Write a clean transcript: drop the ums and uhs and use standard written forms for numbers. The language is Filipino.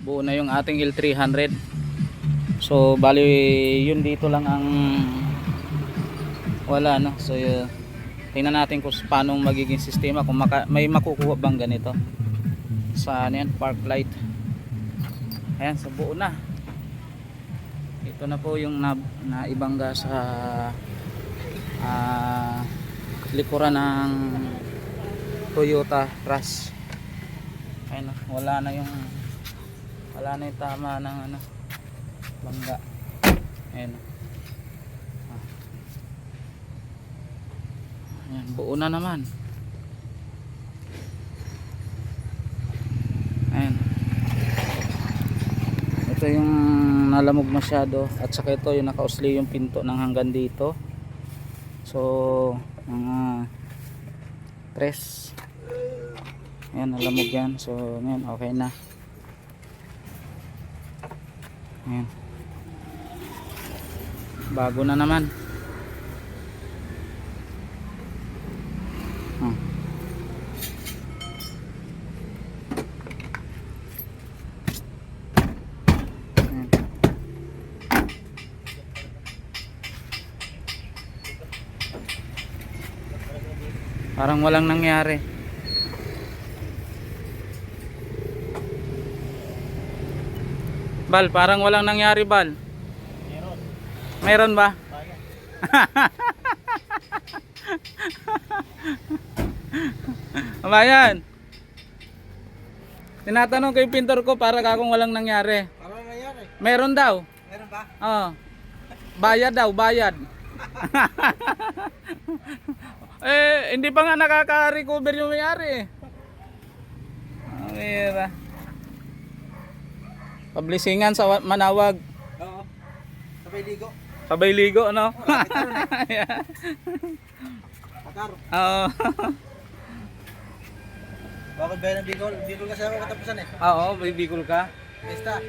buo na yung ating L300. So bali yun dito lang ang wala, no. So tingnan natin kung paano magiging sistema, kung may makukuha bang ganito sa ano yan, park light. Ayan, so buo na. Ito na po yung naibangga sa likuran ng Toyota Rush. Ayun, wala na yung tama ng ano, bangga. Ayun. Ayan, buo na naman. Ayan. Ito yung nalamog masyado, at saka ito yung nakausli yung pinto ng hanggang dito. So mga tres. Ayan, nalamog yan. So ngayon okay na. Ayan, bago na naman. Parang walang nangyari. Bal, parang walang nangyari, Bal. Meron ba? Abayan. Tinatanong ko yung pintor ko para kakong walang nangyari. Parang nangyari. Meron daw. Meron ba? Oo. Bayad daw, bayad. Hindi pa nga nakaka-recover yung may-ari. Mira. Pablisingan sa Manawag. Oo. Sabay ligo. Sabay ligo, no? Akar. Oo. Bakit ba ng Bicol? Bicol kasi ako katapusan eh. Oo, Bicol ka. Basta.